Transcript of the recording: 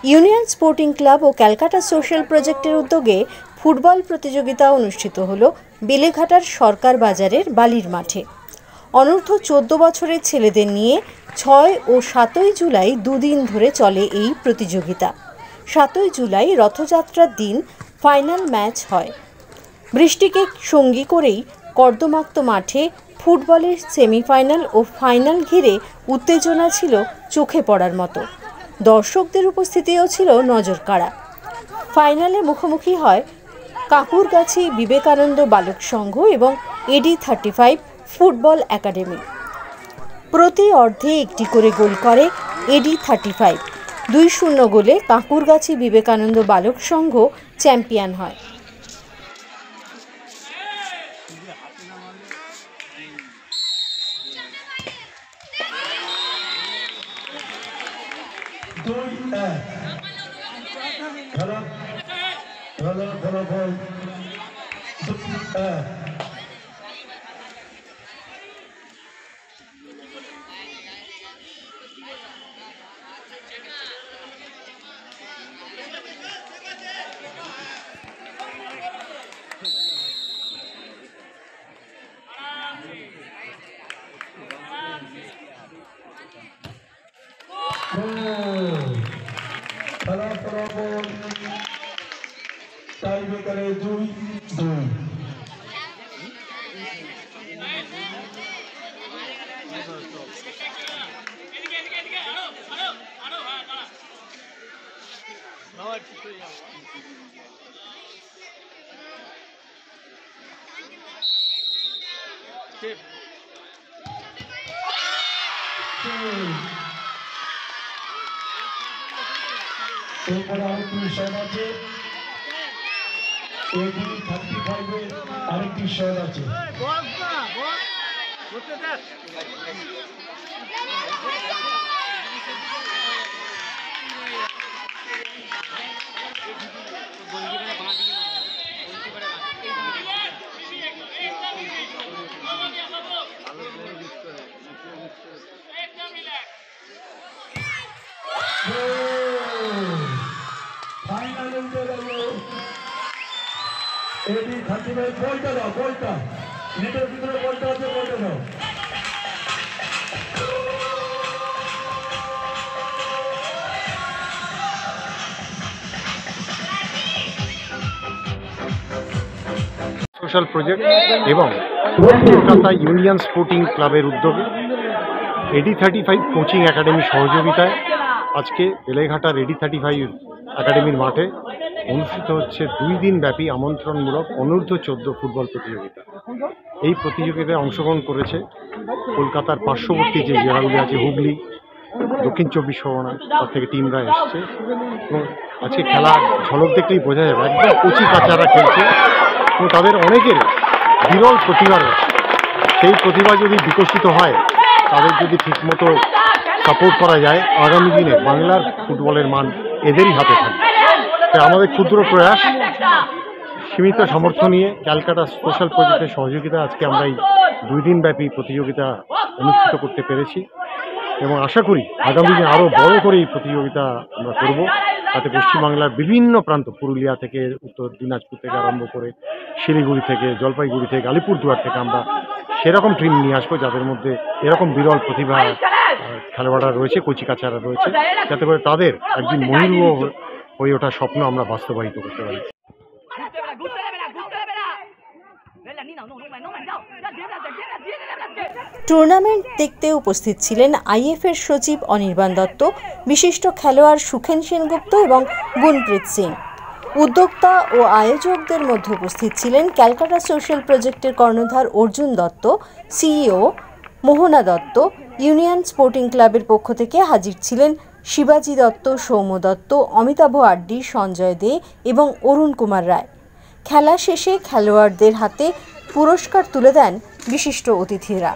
Union sporting club ও Calcutta social প্রজেক্টের উদ্যোগে football প্রতিযোগিতা অনুষ্ঠিত হল বেলেঘাটার সরকার বাজারের বালির মাঠে। অনূর্ধ্ব 14 বছরের ছেলেদের নিয়ে 6 ও 7 জুলাই দুদিন ধরে চলে এই প্রতিযোগিতা। 7 জুলাই রথযাত্রার দিন ফাইনাল ম্যাচ হয়। বৃষ্টিকে সঙ্গী করেই কর্দমাক্ত মাঠে ফুটবলের সেমিফাইনাল ও ফাইনাল ঘিরে উত্তেজনা ছিল চোখে পড়ার মতো। দর্শকদের উপস্থিতিও ছিল নজর কাড়া। ফাইনালে মুখোমুখি হয় কাকুরগাছি বিবেকানন্দ বালক সংঘ এবং AD35 ফুটবল একাডেমি। প্রতি অর্ধে একটি করে গোল করে AD35। 2-0 গোলে কাকুরগাছি বিবেকানন্দ বালক সংঘ চ্যাম্পিয়ন হয়। এরপরে আরেকটি শট আছে, AD35 আরেকটি শট আছে। ফাইনালে উঠে গেল AD35। বলটা দাও, বলটা নেটের ভিতরে বলটা আছে, বলটা দাও। সোশ্যাল প্রজেক্ট এবং কলকাতা ইউনিয়ন স্পোর্টিং ক্লাবের উদ্যোগে AD35 কোচিং একাডেমির সহযোগিতায় আজকে বেলেঘাটার AD35 একাডেমির মাঠে অনুষ্ঠিত হচ্ছে 2 দিন ব্যাপী আমন্ত্রণমূলক অনূর্ধ্ব 14 ফুটবল প্রতিযোগিতা। এই প্রতিযোগিতায় অংশগ্রহণ করেছে কলকাতার পার্শ্ববর্তী যে জেলাগুলি আছে, হুগলি, দক্ষিণ 24 পরগনা, তার থেকে টিমরা এসছে এবং আজকে খেলার ঝলক দেখলেই বোঝা যাবে একদম কচি কাচারা খেলছে এবং তাদের অনেকের বিরল প্রতিভা রয়েছে। সেই প্রতিভা যদি বিকশিত হয়, তাদের যদি ঠিকমতো সাপোর্ট করা যায়, আগামী দিনে বাংলার ফুটবলের মান এদেরই হাতে থাকবে। তাই আমাদের ক্ষুদ্র প্রয়াস, সীমিত সামর্থ্য নিয়ে ক্যালকাটা সোশ্যাল প্রজেক্টের সহযোগিতা আজকে আমরা এই 2 দিন ব্যাপী প্রতিযোগিতা অনুষ্ঠিত করতে পেরেছি এবং আশা করি আগামী দিনে আরও বড় করে এই প্রতিযোগিতা আমরা করব, তাতে পশ্চিমবাংলার বিভিন্ন প্রান্ত, পুরুলিয়া থেকে উত্তর দিনাজপুর থেকে আরম্ভ করে শিলিগুড়ি থেকে, জলপাইগুড়ি থেকে, আলিপুরদুয়ার থেকে আমরা সেরকম টিম নিয়ে আসবো যাদের মধ্যে এরকম বিরল প্রতিভা খেলোয়াড়রা রয়েছে, কচিকাচারা রয়েছে, যাতে করে তাদের একদিন মহিরুহ হয়ে ওঠার স্বপ্ন আমরা বাস্তবায়িত করতে পারি। টুর্নামেন্ট দেখতে উপস্থিত ছিলেন IF এর সচিব অনির্বাণ দত্ত, বিশিষ্ট খেলোয়াড় সুখেন সেনগুপ্ত এবং গুণপ্রীত সিং। উদ্যোক্তা ও আয়োজকদের মধ্যে উপস্থিত ছিলেন ক্যালকাটা সোশ্যাল প্রজেক্টের কর্ণধার অর্জুন দত্ত, CEO মোহনা দত্ত। ইউনিয়ন স্পোর্টিং ক্লাবের পক্ষ থেকে হাজির ছিলেন শিবাজি দত্ত, সৌম্য দত্ত, অমিতাভ আড্ডি, সঞ্জয় দে এবং অরুণ কুমার রায়। খেলা শেষে খেলোয়াড়দের হাতে পুরস্কার তুলে দেন বিশিষ্ট অতিথিরা।